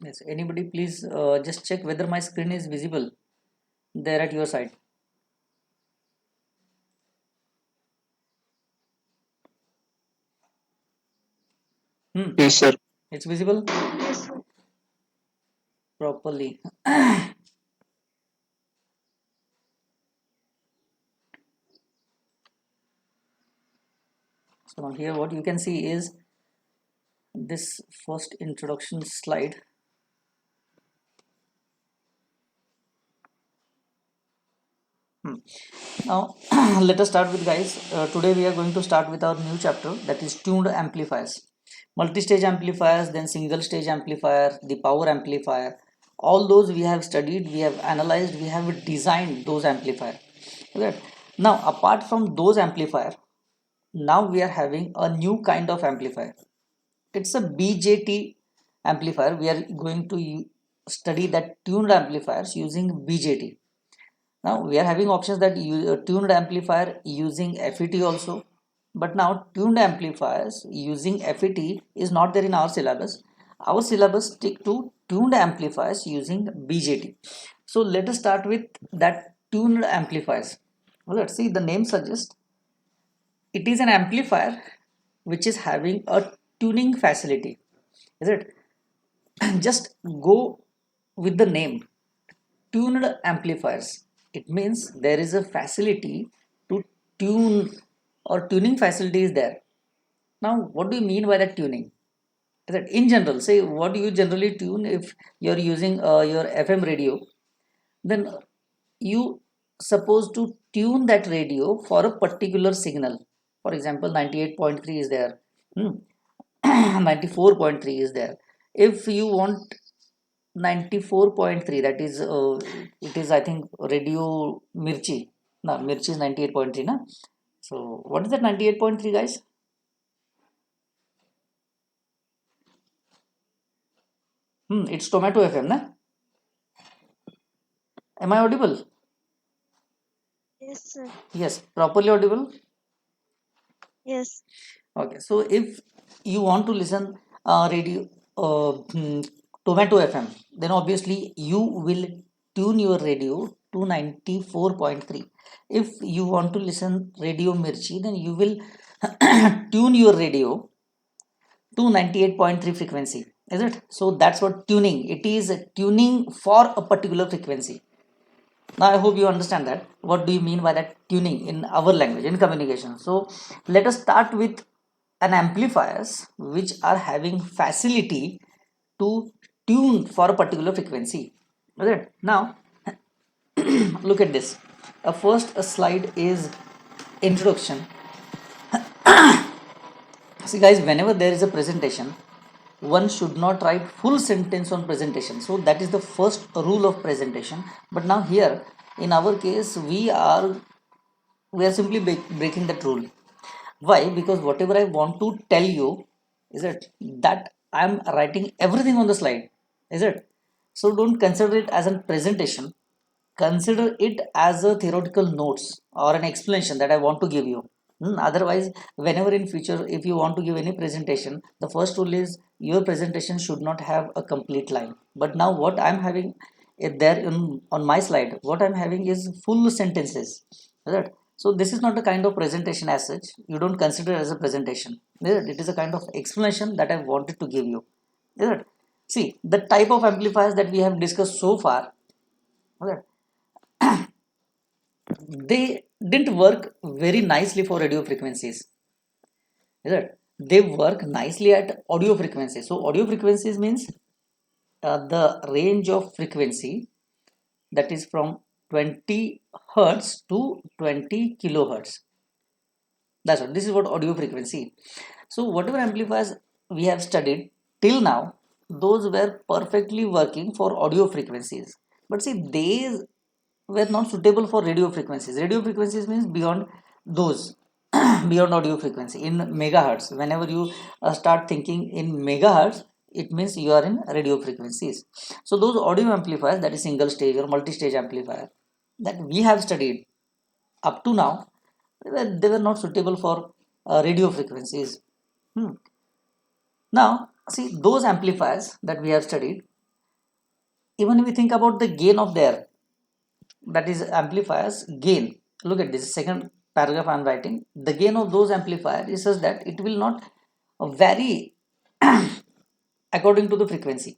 Yes, anybody please just check whether my screen is visible there at your side. Hmm, Yes, sir. it's visible Yes, sir. properly. So here what you can see is this first introduction slide. Hmm. Now let us start with, guys. Today we are going to start with our new chapter, that is tuned amplifiers. Multi-stage amplifiers, then single stage amplifier, the power amplifier. All those we have studied, we have analyzed, we have designed those amplifier. Okay. Now apart from those amplifier, now we are having a new kind of amplifier. It's a BJT amplifier. We are going to study that tuned amplifiers using BJT. Now we are having options that tuned amplifier using FET also, but now tuned amplifiers using FET is not there in our syllabus. Our syllabus stick to tuned amplifiers using BJT. So let us start with that tuned amplifiers. Well, let's see, the name suggests it is an amplifier which is having a tuning facility. Is it? Just go with the name tuned amplifiers. It means there is a facility to tune, or tuning facility is there. Now what do you mean by that tuning? Is that in general, say what do you generally tune? If you're using your FM radio, then you supposed to tune that radio for a particular signal. For example, 98.3 is there. 94.3 is there. If you want 94.3, that is it is, I think, radio Mirchi. No, Mirchi is 98.3 na. So what is that 98.3, guys? It's Tomato FM na. Am I audible? Yes, sir. Yes, properly audible. Yes. Okay, so if you want to listen radio Tomato FM, then obviously you will tune your radio to 94.3. If you want to listen radio Mirchi, then you will tune your radio to 98.3 frequency. Is it? So that's what tuning. It is tuning for a particular frequency. Now I hope you understand that. What do you mean by that tuning in our language, in communication? So let us start with an amplifiers which are having facility to tune for a particular frequency. Right? Now look at this. First a slide is introduction. See, guys, whenever there is a presentation, one should not write full sentence on presentation. So that is the first rule of presentation. But now here in our case we are simply breaking that rule. Why? Because whatever I want to tell you, is it, that I'm writing everything on the slide. Is it? So don't consider it as a presentation. Consider it as a theoretical notes or an explanation that I want to give you. Otherwise, whenever in future, if you want to give any presentation, the first rule is your presentation should not have a complete line. But now what I'm having there on my slide, what I'm having is full sentences. Right? So this is not a kind of presentation as such. You don't consider it as a presentation. Right? It is a kind of explanation that I wanted to give you. Right? See, the type of amplifiers that we have discussed so far, right, they didn't work very nicely for radio frequencies. Is it? They work nicely at audio frequencies. So audio frequencies means the range of frequency that is from 20 hertz to 20 kilohertz. That's what. This is what audio frequency. So whatever amplifiers we have studied till now, those were perfectly working for audio frequencies. But see, they were not suitable for radio frequencies. Radio frequencies means beyond those, beyond audio frequency in megahertz. Whenever you start thinking in megahertz, it means you are in radio frequencies. So those audio amplifiers, that is single stage or multi-stage amplifier, that we have studied up to now, they were not suitable for radio frequencies. Hmm. Now, see, those amplifiers that we have studied, even if we think about the gain of their, that is amplifiers gain, look at this second paragraph I'm writing. The gain of those amplifiers is such that it will not vary according to the frequency.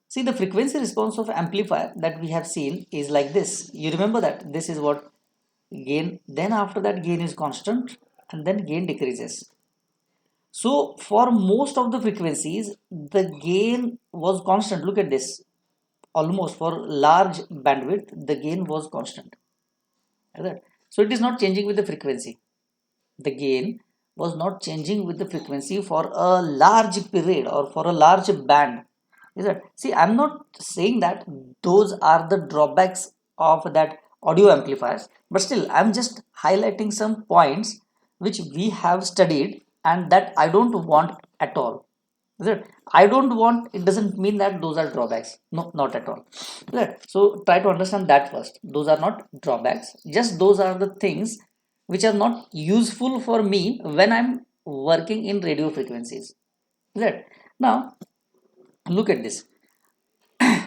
See, the frequency response of amplifier that we have seen is like this. You remember that this is what gain, then after that gain is constant, and then gain decreases. So for most of the frequencies, the gain was constant. Look at this. Almost for large bandwidth, the gain was constant. Right? So it is not changing with the frequency. The gain was not changing with the frequency for a large period or for a large band. Is it? See, I'm not saying that those are the drawbacks of that audio amplifiers, but still I'm just highlighting some points which we have studied and that I don't want at all. Is it? I don't want, it doesn't mean that those are drawbacks. No, not at all. Is it? So try to understand that first. Those are not drawbacks. Just those are the things which are not useful for me when I'm working in radio frequencies. Is it? Now look at this.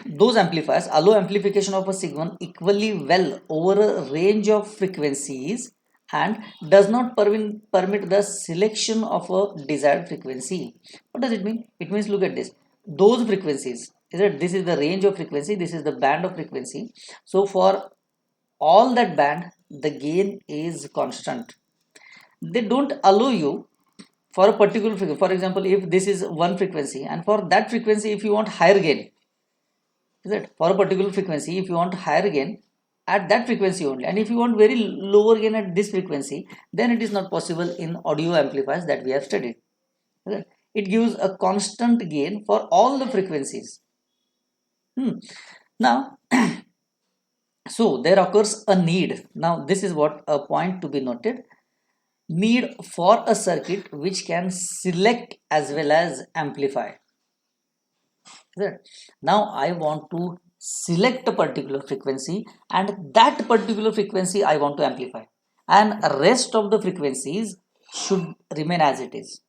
Those amplifiers allow amplification of a signal equally well over a range of frequencies and does not permit the selection of a desired frequency. What does it mean? It means, look at this. Those frequencies, is it? This is the range of frequency, this is the band of frequency. So for all that band, the gain is constant. They don't allow you for a particular frequency. For example, if this is one frequency and for that frequency, if you want higher gain, is it, for a particular frequency, if you want higher gain at that frequency only, and if you want very lower gain at this frequency, then it is not possible in audio amplifiers that we have studied. It gives a constant gain for all the frequencies. Now so there occurs a need. Now this is what a point to be noted. Need for a circuit which can select as well as amplify. Now I want to select a particular frequency and that particular frequency I want to amplify, and rest of the frequencies should remain as it is.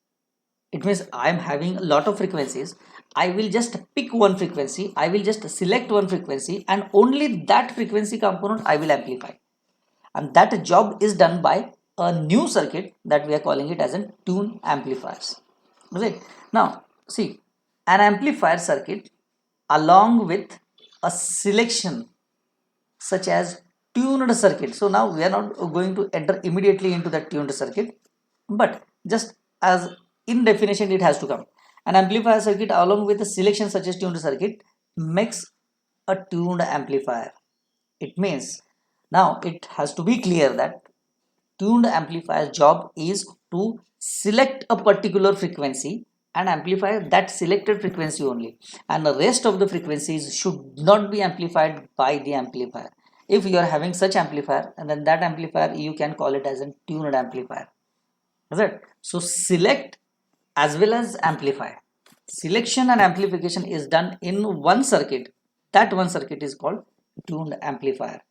It means I am having a lot of frequencies. I will just pick one frequency, I will just select one frequency, and only that frequency component I will amplify. And that job is done by a new circuit that we are calling it as a tune amplifiers. Right? Now, see, an amplifier circuit along with a selection such as tuned circuit. So now we are not going to enter immediately into the tuned circuit, but just as in definition it has to come. An amplifier circuit along with a selection such as tuned circuit makes a tuned amplifier. It means now it has to be clear that tuned amplifier's job is to select a particular frequency and amplify that selected frequency only, and the rest of the frequencies should not be amplified by the amplifier. If you are having such amplifier, and then that amplifier you can call it as a tuned amplifier. Is it? So select as well as amplify. Selection and amplification is done in one circuit. That one circuit is called tuned amplifier.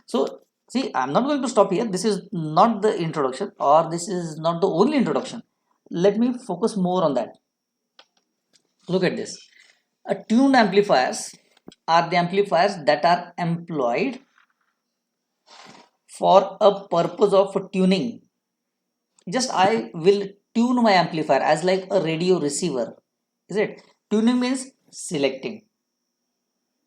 So see, I'm not going to stop here. This is not the introduction, or this is not the only introduction. Let me focus more on that. Look at this. Tuned amplifiers are the amplifiers that are employed for a purpose of tuning. Just I will tune my amplifier as like a radio receiver. Is it? Tuning means selecting.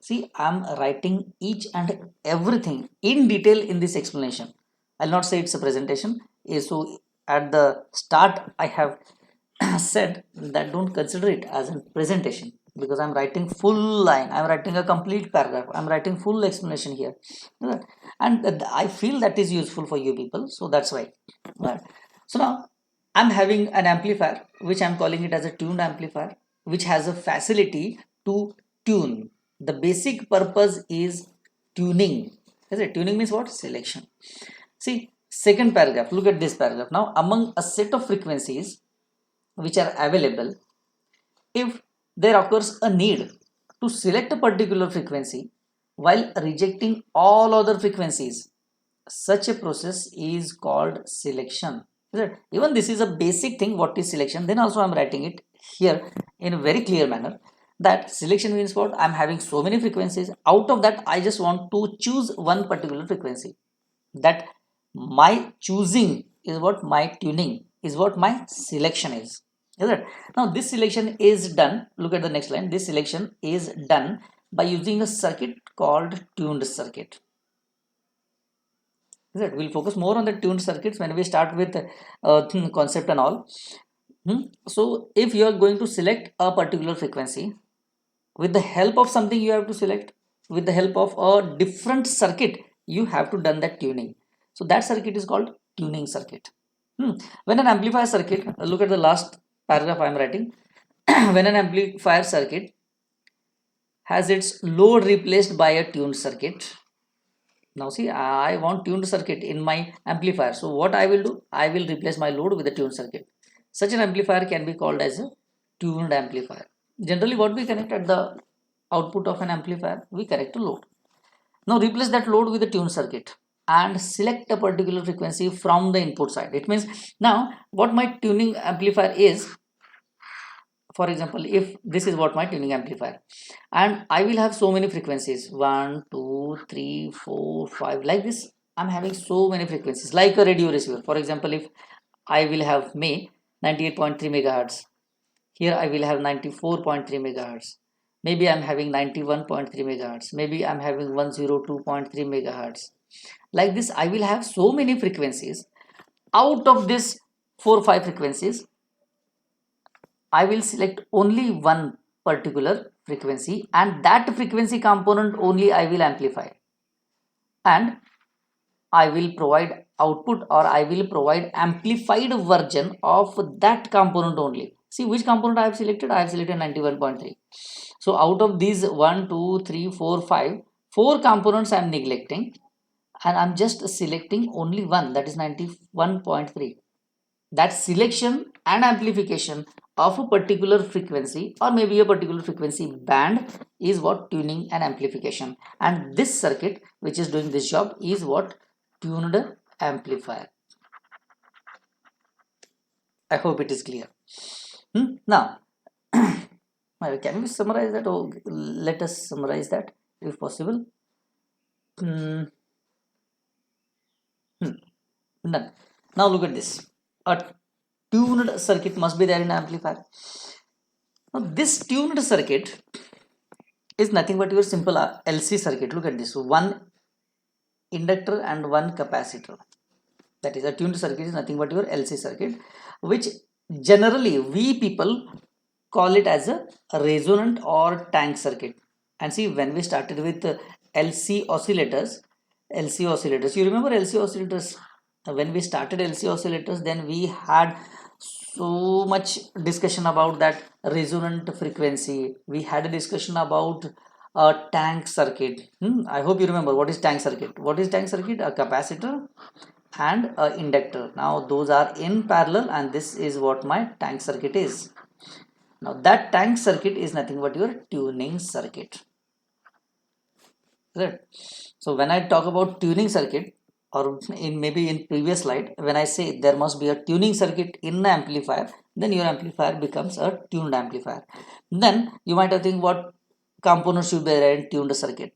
See, I'm writing each and everything in detail in this explanation. I'll not say it's a presentation. So at the start, I have said that don't consider it as a presentation, because I'm writing full line. I'm writing a complete paragraph. I'm writing full explanation here. And I feel that is useful for you people. So that's why. Right. So now I'm having an amplifier, which I'm calling it as a tuned amplifier, which has a facility to tune. The basic purpose is tuning. Is it? Tuning means what? Selection. See, second paragraph. Look at this paragraph. Now, among a set of frequencies which are available, if there occurs a need to select a particular frequency while rejecting all other frequencies, such a process is called selection. Even this is a basic thing, what is selection, then also I'm writing it here in a very clear manner, that selection means what? I'm having so many frequencies. Out of that, I just want to choose one particular frequency. That my choosing is what my tuning is, what my selection is it? Now this selection is done. Look at the next line. This selection is done by using a circuit called tuned circuit. Is it? We'll focus more on the tuned circuits when we start with concept and all. So if you are going to select a particular frequency, with the help of something you have to select, with the help of a different circuit you have to done that tuning. So that circuit is called tuning circuit. When an amplifier circuit, look at the last paragraph I am writing. When an amplifier circuit has its load replaced by a tuned circuit. Now see, I want tuned circuit in my amplifier. So what I will do, I will replace my load with a tuned circuit. Such an amplifier can be called as a tuned amplifier. Generally what we connect at the output of an amplifier, we connect a load. Now replace that load with a tuned circuit and select a particular frequency from the input side. It means now what my tuning amplifier is, for example, if this is what my tuning amplifier, and I will have so many frequencies, 1 2 3 4 5, like this. I'm having so many frequencies like a radio receiver. For example, if I will have May 98.3 megahertz, here I will have 94.3 megahertz, maybe I'm having 91.3 megahertz, maybe I'm having 102.3 megahertz. Like this, I will have so many frequencies. Out of this 4 or 5 frequencies, I will select only one particular frequency, and that frequency component only I will amplify, and I will provide output, or I will provide amplified version of that component only. See which component I have selected. I have selected 91.3. So out of these 1 2 3 4 5, 4 components I am neglecting, and I'm just selecting only one, that is 91.3. That selection and amplification of a particular frequency, or maybe a particular frequency band, is what tuning and amplification. And this circuit which is doing this job is what tuned amplifier. I hope it is clear. Now can we summarize that, or let us summarize that if possible. None. Now look at this. A tuned circuit must be there in amplifier. Now this tuned circuit is nothing but your simple LC circuit. Look at this, one inductor and one capacitor. That is, a tuned circuit is nothing but your LC circuit, which generally we people call it as a resonant or tank circuit. And see, when we started with LC oscillators, you remember LC oscillators? When we started LC oscillators, then we had so much discussion about that resonant frequency. We had a discussion about a tank circuit. I hope you remember what is tank circuit. What is tank circuit? A capacitor and a inductor. Now those are in parallel, and this is what my tank circuit is. Now that tank circuit is nothing but your tuning circuit. Right? So when I talk about tuning circuit, or in maybe in previous slide, when I say there must be a tuning circuit in the amplifier, then your amplifier becomes a tuned amplifier. Then you might have think what components should be there in tuned circuit.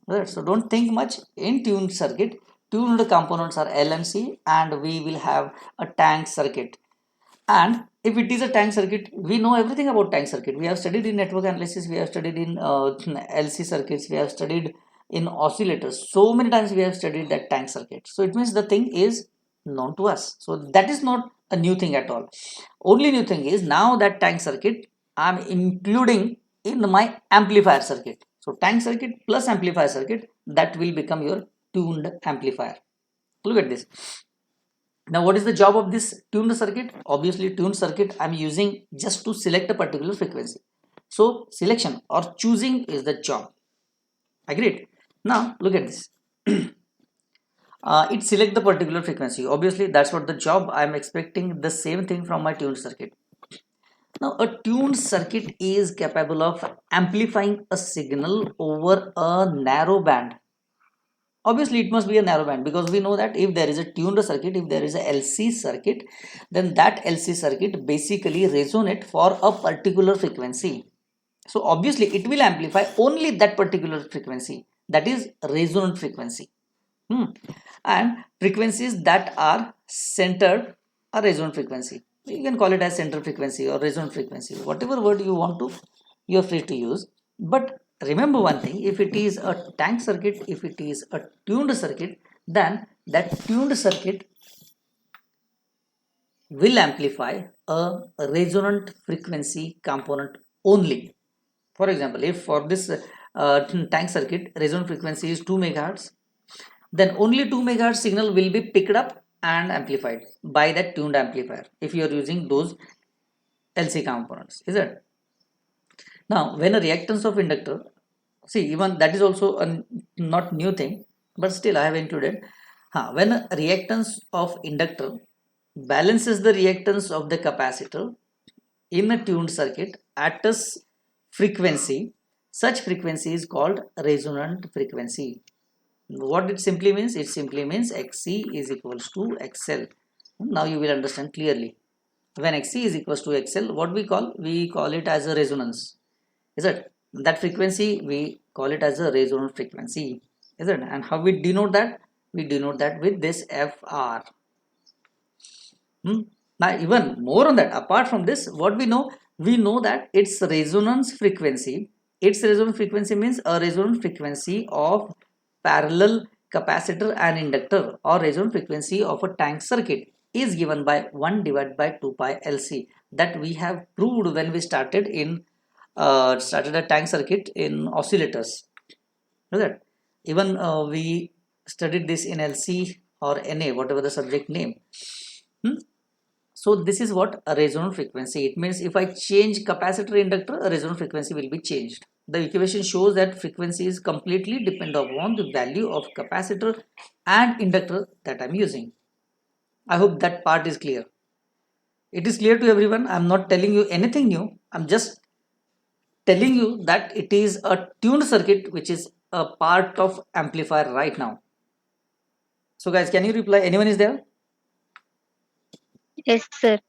Right? So don't think much. In tuned circuit, tuned components are L and C, and we will have a tank circuit. And if it is a tank circuit, we know everything about tank circuit. We have studied in network analysis, we have studied in LC circuits, we have studied in oscillators. So many times we have studied that tank circuit. So it means the thing is known to us. So that is not a new thing at all. Only new thing is now that tank circuit I am including in my amplifier circuit. So tank circuit plus amplifier circuit, that will become your tuned amplifier. Look at this. Now what is the job of this tuned circuit? Obviously tuned circuit I'm using just to select a particular frequency. So selection or choosing is the job. Agreed? Now look at this. It select the particular frequency. Obviously that's what the job. I'm expecting the same thing from my tuned circuit. Now a tuned circuit is capable of amplifying a signal over a narrow band. Obviously it must be a narrow band, because we know that if there is a tuned circuit, if there is a LC circuit, then that LC circuit basically resonate for a particular frequency. So obviously it will amplify only that particular frequency, that is resonant frequency. And frequencies that are centered are resonant frequency. You can call it as center frequency or resonant frequency, whatever word you want to, you're free to use. But remember one thing, if it is a tank circuit, if it is a tuned circuit, then that tuned circuit will amplify a resonant frequency component only. For example, if for this tank circuit resonant frequency is 2 megahertz, then only 2 megahertz signal will be picked up and amplified by that tuned amplifier if you are using those LC components, is it? Now, when a reactance of inductor, see, even that is also a not new thing, but still I have included. When a reactance of inductor balances the reactance of the capacitor in a tuned circuit at a frequency, such frequency is called resonant frequency. What it simply means? It simply means Xc is equals to XL. Now you will understand clearly. When Xc is equals to XL, what we call? We call it as a resonance. Is it? That frequency we call it as a resonant frequency. Is it? And how we denote that? We denote that with this Fr. Now even more on that, apart from this, what we know? We know that its resonance frequency, means a resonant frequency of parallel capacitor and inductor, or resonant frequency of a tank circuit, is given by 1 divided by 2 pi LC, that we have proved when we started a tank circuit in oscillators. Is that? Even we studied this in LC or NA, whatever the subject name. So this is what a resonant frequency. It means if I change capacitor inductor, a resonant frequency will be changed. The equation shows that frequency is completely depend upon the value of capacitor and inductor that I'm using. I hope that part is clear. It is clear to everyone. I'm not telling you anything new. I'm just telling you that it is a tuned circuit which is a part of amplifier right now. So guys, can you reply? Anyone is there? Yes, sir.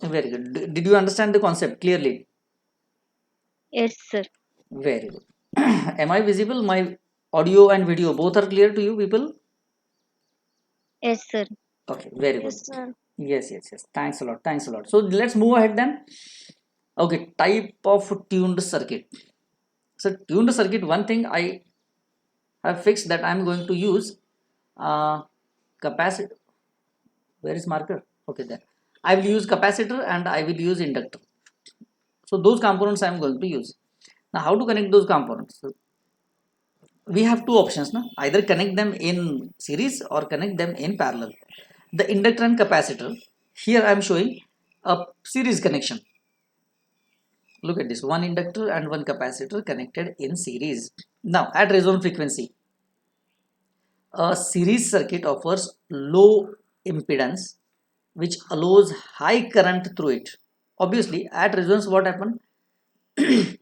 Very good. Did you understand the concept clearly? Yes, sir. Very good. Am I visible? My audio and video both are clear to you people? Yes, sir. Okay, very good. Yes, sir. Yes. Thanks a lot. Thanks a lot. So let's move ahead then. Okay, type of tuned circuit. So tuned circuit, one thing I have fixed that I'm going to use capacitor. Where is marker? Okay, there. I will use capacitor and I will use inductor. So those components I'm going to use. Now, how to connect those components? So, we have two options now, either connect them in series or connect them in parallel. The inductor and capacitor, here I am showing a series connection. Look at this, one inductor and one capacitor connected in series. Now at resonant frequency, a series circuit offers low impedance which allows high current through it. Obviously at resonance what happened?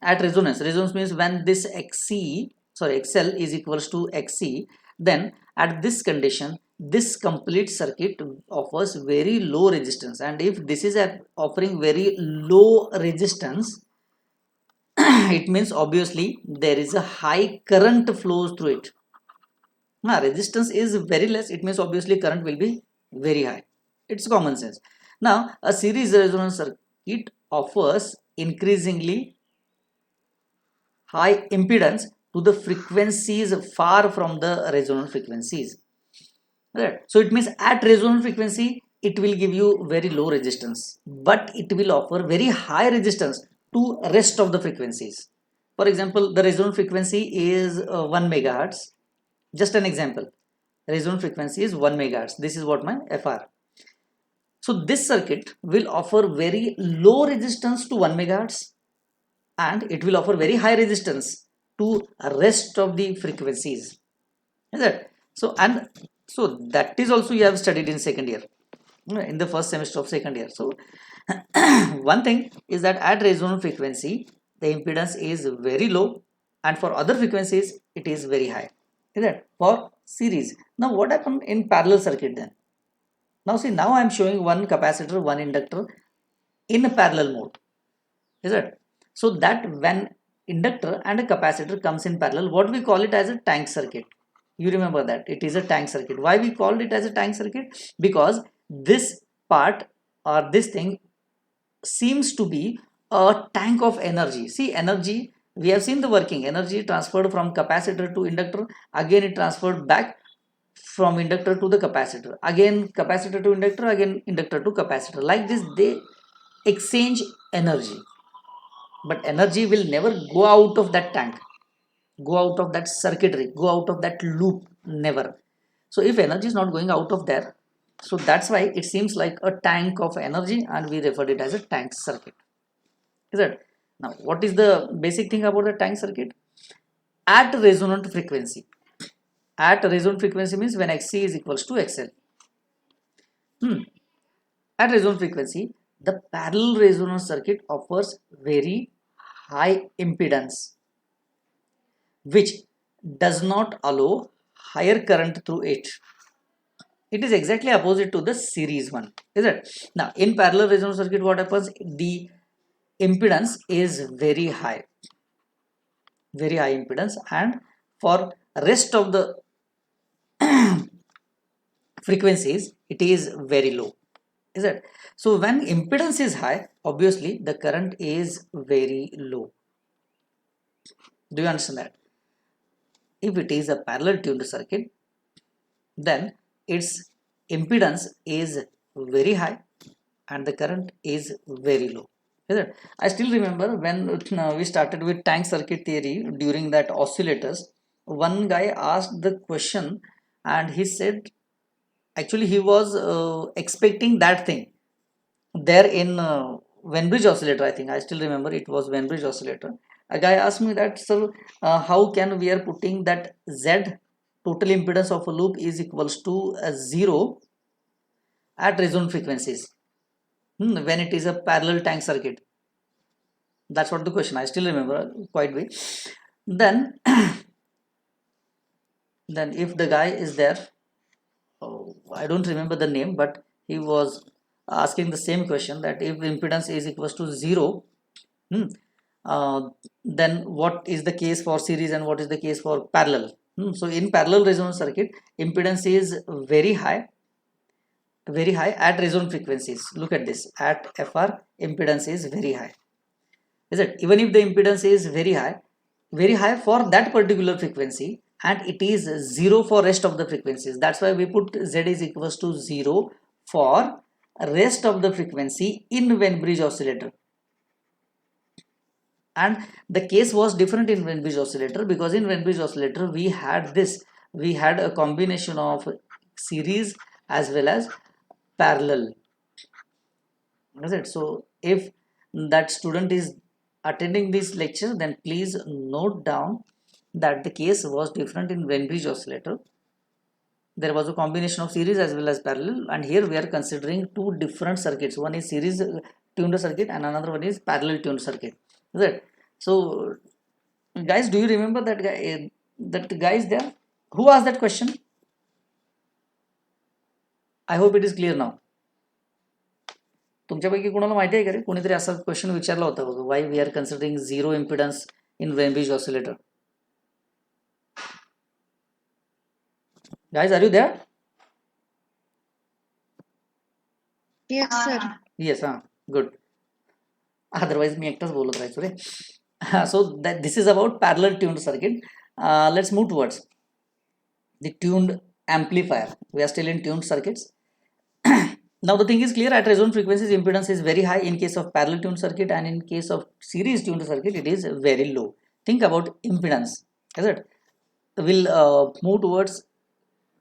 At resonance means when this XL is equals to XC, then at this condition this complete circuit offers very low resistance, and if this is offering very low resistance, it means obviously there is a high current flows through it. Now resistance is very less, it means obviously current will be very high. It's common sense. Now a series resonance circuit offers increasingly high impedance to the frequencies far from the resonant frequencies. Right. So it means at resonant frequency it will give you very low resistance, but it will offer very high resistance to rest of the frequencies. For example, the resonant frequency is 1 megahertz. Just an example. Resonant frequency is 1 megahertz. This is what my FR. So this circuit will offer very low resistance to 1 megahertz, and it will offer very high resistance to rest of the frequencies. Is it? So that is also you have studied in second year, in the first semester of second year. So one thing is that at resonant frequency the impedance is very low, and for other frequencies it is very high. Is it? For series. Now what happened in parallel circuit then? Now see, now I am showing one capacitor, one inductor in a parallel mode. Is it? So that when inductor and a capacitor comes in parallel, what we call it as a tank circuit. You remember that it is a tank circuit. Why we called it as a tank circuit? Because this part or this thing seems to be a tank of energy. See, energy, we have seen the working energy transferred from capacitor to inductor, again it transferred back from inductor to the capacitor, again capacitor to inductor, again inductor to capacitor. Like this they exchange energy, but energy will never go out of that tank, go out of that circuitry, go out of that loop, never. So if energy is not going out of there, so that's why it seems like a tank of energy and we referred it as a tank circuit. Is it? Now what is the basic thing about the tank circuit? At resonant frequency, at resonant frequency means when Xc is equals to XL. At resonant frequency, the parallel resonance circuit offers very high impedance, which does not allow higher current through it. It is exactly opposite to the series one, is it? Now, in parallel resonance circuit, what happens? The impedance is very high impedance, and for rest of the frequencies, it is very low. Is it? So when impedance is high, obviously the current is very low. Do you understand that? If it is a parallel tuned circuit, then its impedance is very high and the current is very low. Is it? I still remember when we started with tank circuit theory during that oscillators, one guy asked the question and he said actually he was expecting that thing there in Wenbridge oscillator. I think I still remember it was Wenbridge oscillator. A guy asked me that, sir, how can we are putting that Z total impedance of a loop is equals to 0 at resonant frequencies when it is a parallel tank circuit. That's what the question. I still remember quite well. Then, then if the guy is there, oh, I don't remember the name, but he was asking the same question that if impedance is equals to 0, hmm, then what is the case for series and what is the case for parallel? So in parallel resonance circuit, impedance is very high at resonant frequencies. Look at this, at FR impedance is very high. Is it? Even if the impedance is very high for that particular frequency, and it is 0 for rest of the frequencies. That's why we put Z is equals to 0 for rest of the frequency in Wenbridge oscillator. And the case was different in Wenbridge oscillator, because in Wenbridge oscillator we had a combination of series as well as parallel. Is it? So if that student is attending this lecture, then please note down that the case was different in Wenbridge oscillator. There was a combination of series as well as parallel, and here we are considering two different circuits. One is series tuned circuit and another one is parallel tuned circuit. Is it? So guys, do you remember that guy, that guy is there? Who asked that question? I hope it is clear now. तुमच्यापैकी कोणाला माहिती आहे का रे, कोणीतरी असा question विचारला होता बघा, why we are considering zero impedance in Wenbridge oscillator. Guys, are you there? Yes, sir. Yes, good. Otherwise मी एकटाच बोलत राहायचो रे. So that this is about parallel tuned circuit. Let's move towards the tuned amplifier. We are still in tuned circuits. Now the thing is clear, at resonant frequencies impedance is very high in case of parallel tuned circuit, and in case of series tuned circuit it is very low. Think about impedance, is it? We'll move towards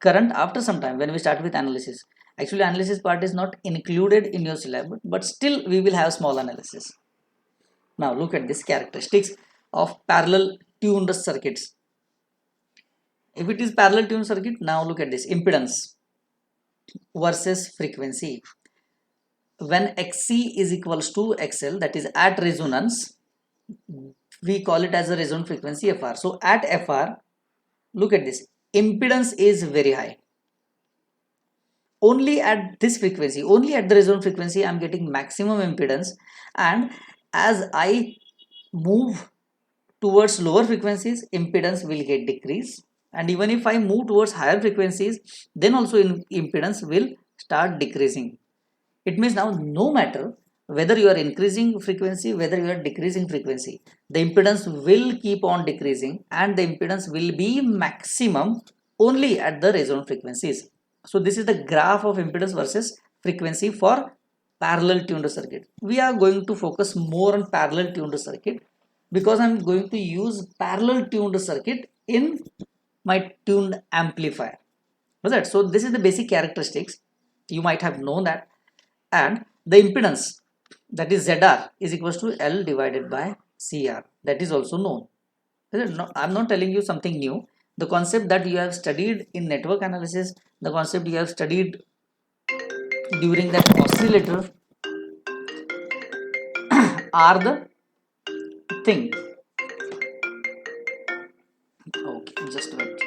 current after some time when we start with analysis. Actually analysis part is not included in your syllabus, but still we will have small analysis. Now look at this characteristics of parallel tuned circuits. If it is parallel tuned circuit, now look at this impedance versus frequency. When Xc is equals to XL, that is at resonance, we call it as a resonant frequency FR. So at FR, look at this, impedance is very high. Only at this frequency, only at the resonant frequency, I am getting maximum impedance, and as I move towards lower frequencies, impedance will get decreased, and even if I move towards higher frequencies, then also impedance will start decreasing. It means now no matter whether you are increasing frequency, whether you are decreasing frequency, the impedance will keep on decreasing, and the impedance will be maximum only at the resonant frequencies. So this is the graph of impedance versus frequency for parallel tuned circuit. We are going to focus more on parallel tuned circuit because I'm going to use parallel tuned circuit in my tuned amplifier. Was that? So this is the basic characteristics. You might have known that. And the impedance, that is ZR, is equals to L divided by CR. That is also known. I'm not telling you something new. The concept that you have studied in network analysis, the concept you have studied during that oscillator are the thing. Okay, just wait.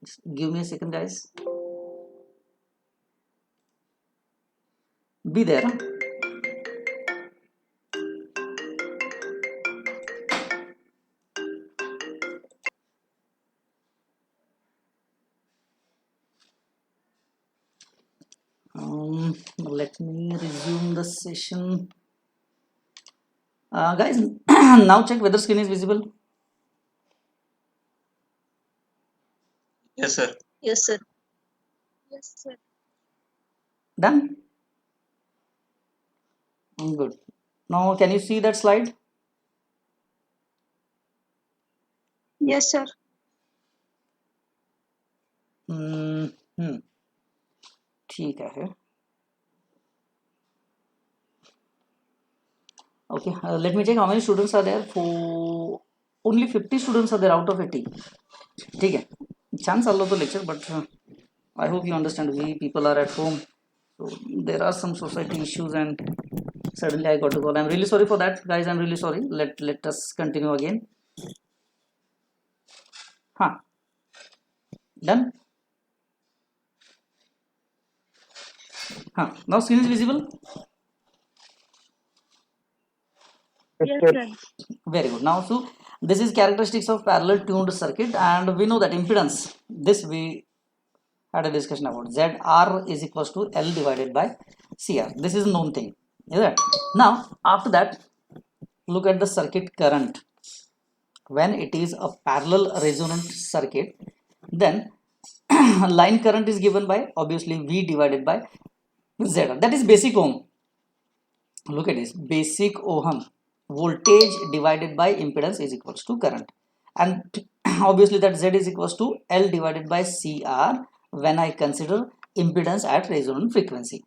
Just give me a second, guys. Be there. Let me resume the session. Guys, now check whether screen is visible. Yes, sir. Yes, sir. Yes, sir. Done? Good. Now, can you see that slide? Yes, sir. ठीक है. Okay, let me check how many students are there. For only 50 students are there out of 80. ठीक है. छान चाललो तो lecture, but I hope you understand. We people are at home, so there are some society issues, and suddenly I got to call. I'm really sorry for that, guys. I'm really sorry. Let us continue again. Huh? Done? Huh? Now screen is visible. Yes, sir. Very good. Now, so this is characteristics of parallel tuned circuit, and we know that impedance. This we had a discussion about. ZR is equals to L divided by CR. This is a known thing. Is that? Now, after that, look at the circuit current. When it is a parallel resonant circuit, then line current is given by obviously V divided by ZR. That is basic ohm. Look at this, basic ohm. Voltage divided by impedance is equals to current, and obviously that Z is equals to L divided by CR when I consider impedance at resonant frequency.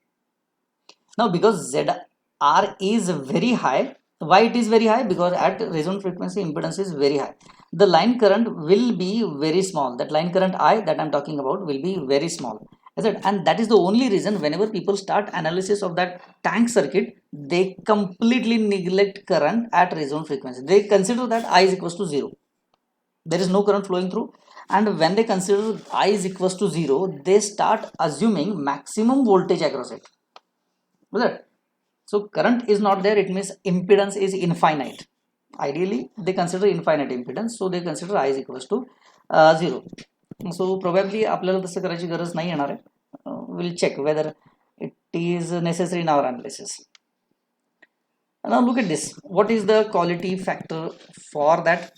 Now, because ZR is very high, why it is very high? Because at resonant frequency impedance is very high. The line current will be very small. That line current I that I'm talking about will be very small. And that is the only reason whenever people start analysis of that tank circuit, they completely neglect current at resonant frequency. They consider that I is equals to 0. There is no current flowing through, and when they consider I is equals to 0, they start assuming maximum voltage across it. So current is not there, it means impedance is infinite. Ideally they consider infinite impedance, so they consider I is equals to 0. So probably आपल्याला तसं करायची गरज नाही येणार आहे. We'll check whether it is necessary in our analysis. Now look at this. What is the quality factor for that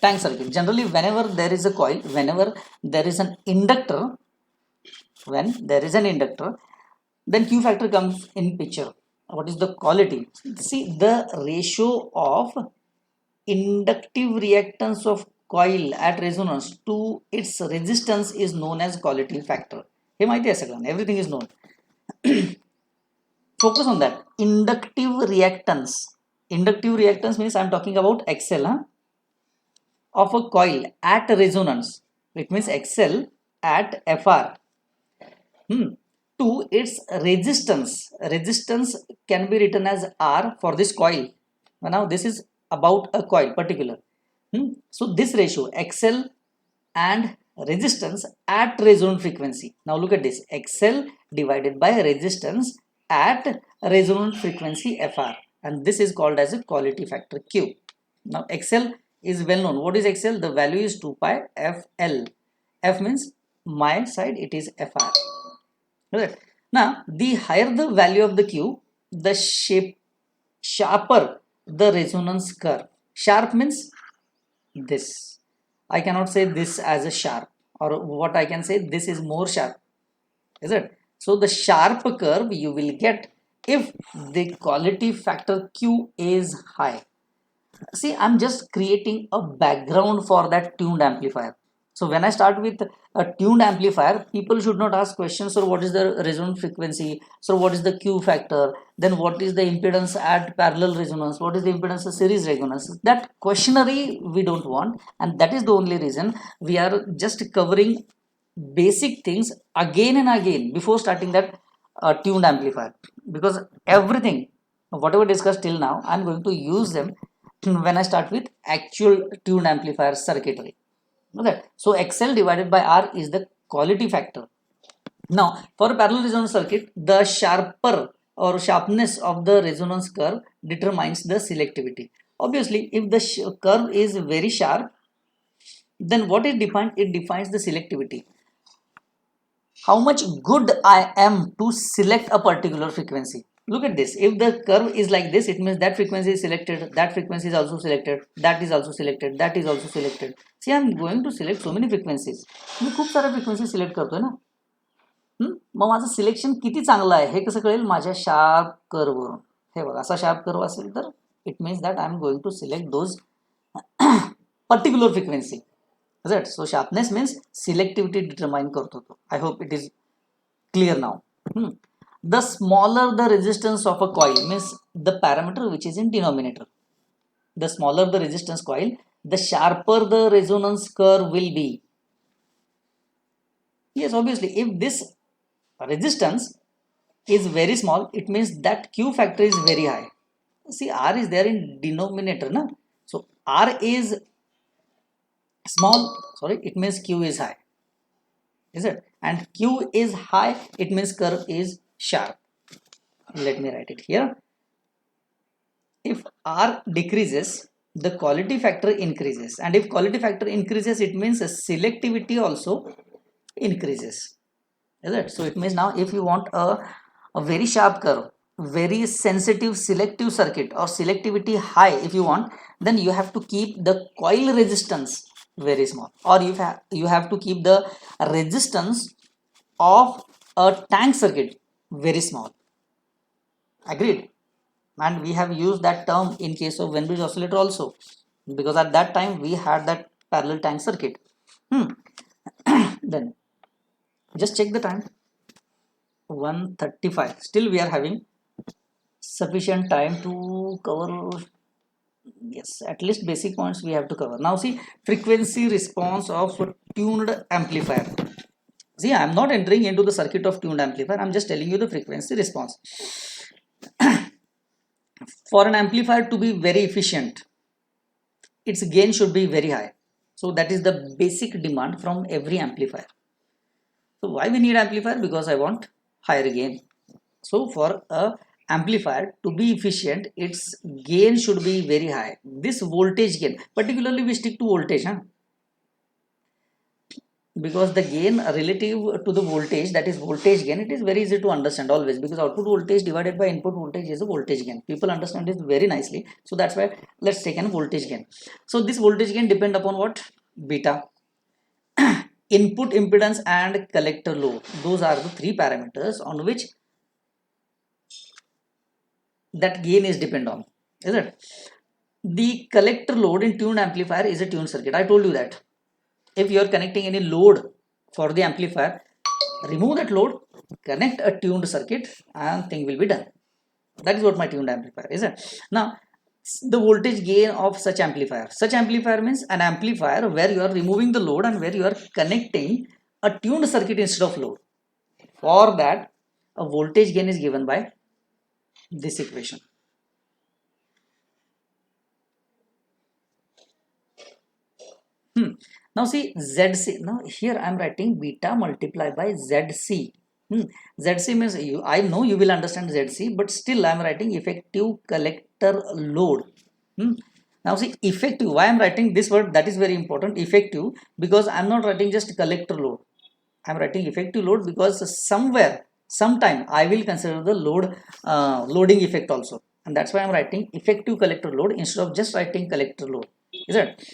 tank circuit? Generally, whenever there is a coil, whenever there is an inductor, then Q factor comes in picture. What is the quality? See, the ratio of inductive reactance of coil at resonance to its resistance is known as quality factor. Hey, everything is known. Focus on that. Inductive reactance. Inductive reactance means I'm talking about XL of a coil at resonance. It means XL at FR. To its resistance. Resistance can be written as R for this coil. Now this is about a coil particular. So this ratio XL and resistance at resonant frequency. Now look at this, XL divided by resistance at resonant frequency FR, and this is called as a quality factor Q. Now XL is well known. What is XL? The value is 2 pi FL. F means my side, it is FR. Right. Now the higher the value of the Q, the sharper the resonance curve. Sharp means this. I cannot say this as a sharp, or what I can say, this is more sharp, is it? So the sharp curve you will get if the quality factor Q is high. See, I'm just creating a background for that tuned amplifier. So when I start with a tuned amplifier, people should not ask questions. So what is the resonant frequency? So what is the Q factor? Then what is the impedance at parallel resonance? What is the impedance of series resonance? That questionary we don't want, and that is the only reason we are just covering basic things again and again before starting that tuned amplifier, because everything whatever discussed till now I'm going to use them when I start with actual tuned amplifier circuitry. Okay, so XL divided by R is the quality factor. Now for a parallel resonance circuit, the sharper or sharpness of the resonance curve determines the selectivity. Obviously if the curve is very sharp, then what it defines? It defines the selectivity, how much good I am to select a particular frequency. Look at this. If the curve is like this, it means that frequency is selected, that frequency is also selected, that is also selected, that is also selected. See, I am going to select so many frequencies. मी खूप साऱ्या frequencies select करतोय ना. मग माझं selection किती चांगलं आहे हे कसं कळेल? माझ्या शार्प कर्ववरून. हे बघा, असा शार्प कर्व असेल तर it means that I am going to select those particular frequency. Right? So sharpness means selectivity determine करतो तो. I hope it is clear now. The smaller the resistance of a coil means the parameter which is in denominator. The smaller the resistance coil, the sharper the resonance curve will be. Yes, obviously, if this resistance is very small, it means that Q factor is very high. See, R is there in denominator, na? So R is small, sorry, it means Q is high, is it? And Q is high, it means curve is sharp. Let me write it here. If R decreases, the quality factor increases, and if quality factor increases, it means selectivity also increases, is it? So it means now if you want a very sharp curve, very sensitive selective circuit, or selectivity high if you want, then you have to keep the coil resistance very small, or you have to keep the resistance of a tank circuit very small. Agreed? And we have used that term in case of Wien bridge oscillator also, because at that time we had that parallel tank circuit. Then just check the time, 1:35. Still we are having sufficient time to cover, yes, at least basic points we have to cover. Now see, frequency response of tuned amplifier. See, I am not entering into the circuit of tuned amplifier, I am just telling you the frequency response. For an amplifier to be very efficient, its gain should be very high. So that is the basic demand from every amplifier. So why we need amplifier? Because I want higher gain. So for a amplifier to be efficient, its gain should be very high. This voltage gain, particularly we stick to voltage, huh? Because the gain relative to the voltage, that is voltage gain, it is very easy to understand always, because output voltage divided by input voltage is a voltage gain. People understand it very nicely. So that's why let's take an voltage gain. So this voltage gain depend upon what? Beta, input impedance, and collector load. Those are the three parameters on which that gain is depend on, is it? The collector load in tuned amplifier is a tuned circuit. I told you that if you are connecting any load for the amplifier, remove that load, connect a tuned circuit, and thing will be done. That is what my tuned amplifier is. Now the voltage gain of such amplifier means an amplifier where you are removing the load and where you are connecting a tuned circuit instead of load. For that, a voltage gain is given by this equation. Now see ZC. Now here I am writing beta multiplied by ZC. ZC means I know you will understand ZC, but still I am writing effective collector load. Now see effective. Why I am writing this word? That is very important. Effective, because I am not writing just collector load. I am writing effective load because somewhere, sometime I will consider the loading effect also, and that's why I am writing effective collector load instead of just writing collector load. Is it?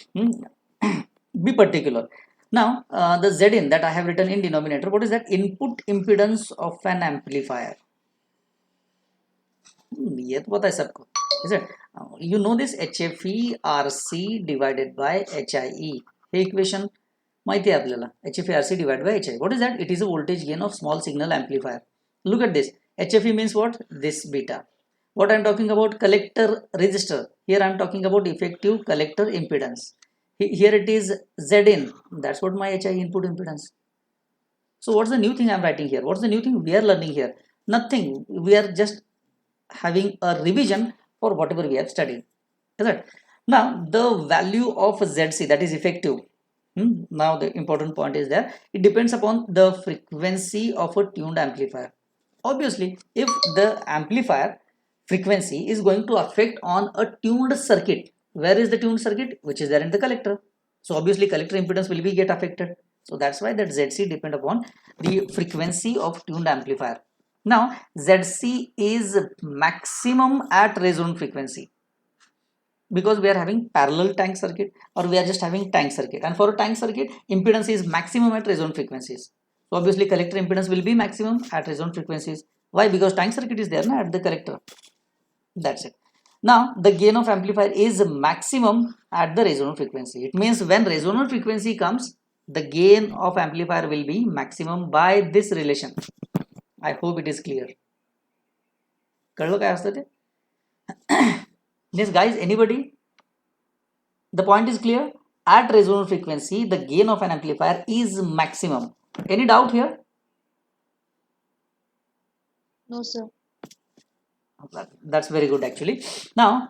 Be particular. Now the Zin that I have written in denominator, what is that? Input impedance of an amplifier. ये तो पता है सबको. Is it? You know this HFE RC divided by HIE. Hey equation माहिती आहे आपल्याला. HFE RC divided by HIE. What is that? It is a voltage gain of small signal amplifier. Look at this. HFE means what? This beta. What I am talking about? Collector resistor. Here I am talking about effective collector impedance. Here it is Zin. That's what my HIE input impedance. So what's the new thing I am writing here? What's the new thing we are learning here? Nothing. We are just having a revision for whatever we have studied. Is it? Now the value of ZC, that is effective. Now the important point is that it depends upon the frequency of a tuned amplifier. Obviously, if the amplifier frequency is going to affect on a tuned circuit, where is the tuned circuit? Which is there in the collector. So obviously collector impedance will be get affected. So that's why that ZC depend upon the frequency of tuned amplifier. Now ZC is maximum at resonant frequency, because we are having parallel tank circuit or we are just having tank circuit, and for a tank circuit impedance is maximum at resonant frequencies. So obviously collector impedance will be maximum at resonant frequencies. Why? Because tank circuit is there na, at the collector. That's it. Now the gain of amplifier is maximum at the resonant frequency. It means when resonant frequency comes, the gain of amplifier will be maximum by this relation. I hope it is clear. कळलं काय असतं ते? Yes guys, anybody? The point is clear. At resonant frequency, the gain of an amplifier is maximum. Any doubt here? No, sir. That's very good actually. Now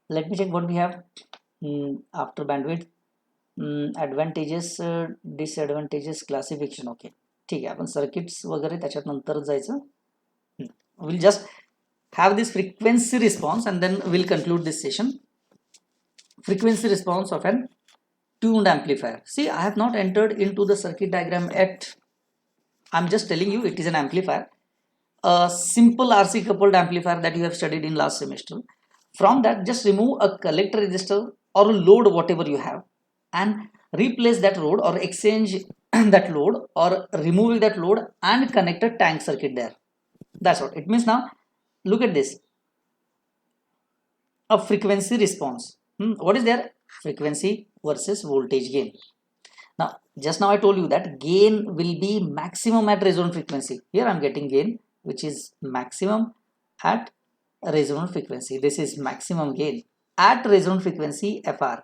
let me check what we have after bandwidth. Advantages, disadvantages, classification. Okay, ठीक आहे. आपण circuits वगैरे त्याच्यात नंतर जायचं. We'll just have this frequency response and then we'll conclude this session. Frequency response of an tuned amplifier. See, I have not entered into the circuit diagram yet. I'm just telling you it is an amplifier, a simple RC coupled amplifier that you have studied in last semester. From that, just remove a collector resistor or a load, whatever you have, and replace that load or exchange that load or remove that load and connect a tank circuit there. That's what it means. Now look at this, a frequency response. What is there? Frequency versus voltage gain. Now just now I told you that gain will be maximum at resonant frequency. Here I'm getting gain which is maximum at resonant frequency. This is maximum gain at resonant frequency FR.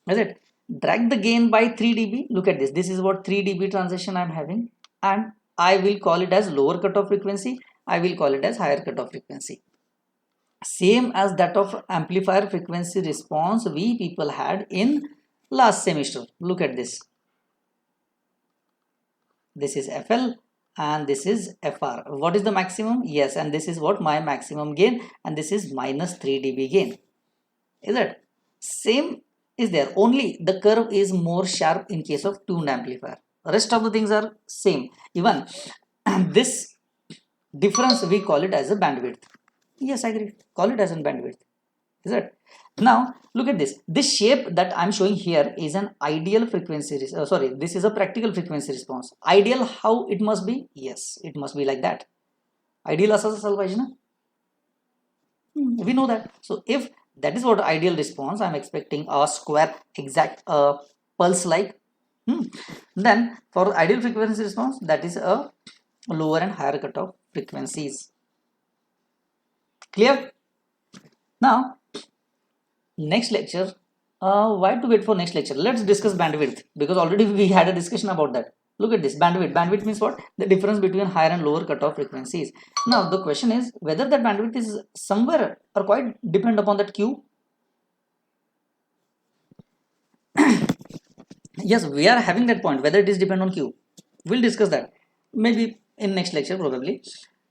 Is it? Drag the gain by 3 dB. Look at this. This is what 3 dB transition I'm having, and I will call it as lower cutoff frequency. I will call it as higher cutoff frequency. Same as that of amplifier frequency response we people had in last semester. Look at this. This is FL and this is FR. What is the maximum? Yes, and this is what my maximum gain, and this is minus 3 dB gain. Is it? Same is there, only the curve is more sharp in case of tuned amplifier. Rest of the things are same. Even this difference we call it as a bandwidth. Yes, I agree. Call it as a bandwidth. Is it? Now look at this. This shape that I'm showing here is an ideal frequency. This is a practical frequency response. Ideal, how it must be? Yes, it must be like that. Ideal असंच असायला पाहिजे ना? We know that. So if that is what ideal response, I'm expecting a square exact pulse like. Then for ideal frequency response, that is a lower and higher cutoff frequencies. Clear? Now next lecture, why to wait for next lecture? Let's discuss bandwidth, because already we had a discussion about that. Look at this, bandwidth. Bandwidth means what? The difference between higher and lower cutoff frequencies. Now the question is whether that bandwidth is somewhere or quite depend upon that Q. Yes, we are having that point, whether it is depend on Q. We'll discuss that maybe in next lecture probably.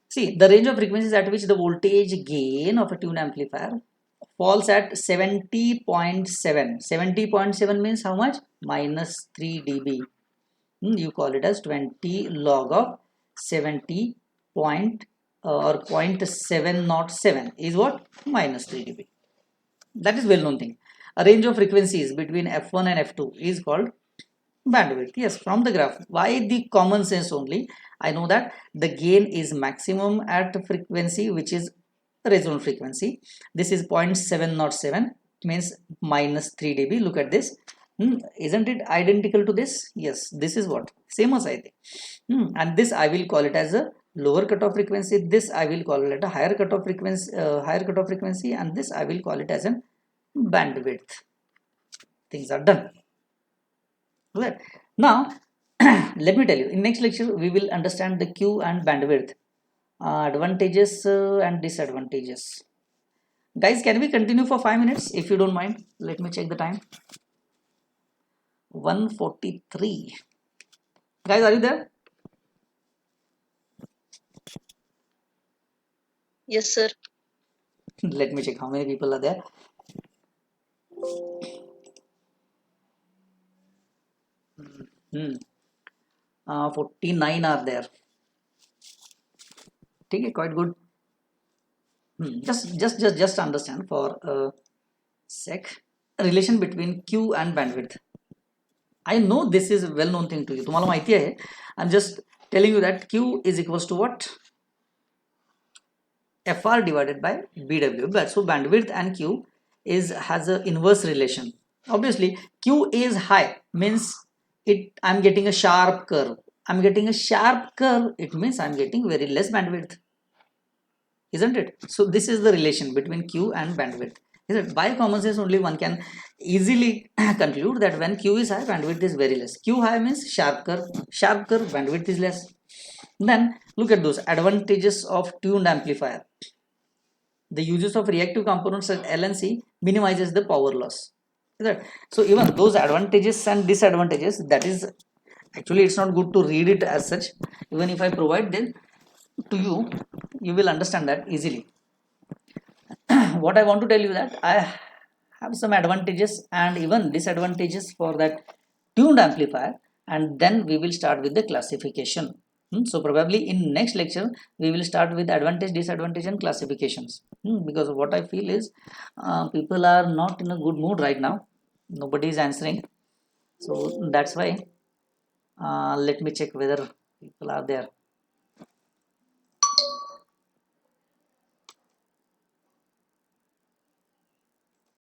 See, the range of frequencies at which the voltage gain of a tuned amplifier falls at 70.7. 70.7 means how much? Minus 3 dB. You call it as 20 log of 70 point or 0.707 is what? Minus 3 dB. That is well known thing. A range of frequencies between f1 and f2 is called bandwidth. Yes, from the graph. Why the common sense only? I know that the gain is maximum at frequency which is resonant frequency. This is 0.707 means minus 3 dB. Look at this. Isn't it identical to this? Yes, this is what? Same as I think. And this I will call it as a lower cutoff frequency. This I will call it a higher cutoff frequency, and this I will call it as a bandwidth. Things are done. Right. Now, let me tell you, in next lecture, we will understand the Q and bandwidth, advantages and disadvantages. Guys, can we continue for 5 minutes if you don't mind? Let me check the time. 1:43. Guys, are you there? Yes, sir. Let me check how many people are there. Hmm. 49 are there. Okay, quite good. Just understand for a sec relation between Q and bandwidth. I know this is a well known thing to you. तुम्हाला माहिती आहे. I'm just telling you that Q is equals to what? FR divided by BW. So bandwidth and Q has a inverse relation. Obviously, Q is high means I'm getting a sharp curve. I'm getting a sharp curve. It means I'm getting very less bandwidth. Isn't it? So this is the relation between Q and bandwidth. Is it? By common sense only one can easily conclude that when Q is high, bandwidth is very less. Q high means sharp curve, bandwidth is less. Then look at those advantages of tuned amplifier. The uses of reactive components at L and C minimizes the power loss. Is that? So even those advantages and disadvantages, that is actually it's not good to read it as such. Even if I provide them to you, you will understand that easily. What I want to tell you that I have some advantages and even disadvantages for that tuned amplifier, and then we will start with the classification. So probably in next lecture we will start with advantage, disadvantage and classifications, because what I feel is people are not in a good mood right now. Nobody is answering, so that's why let me check whether people are there.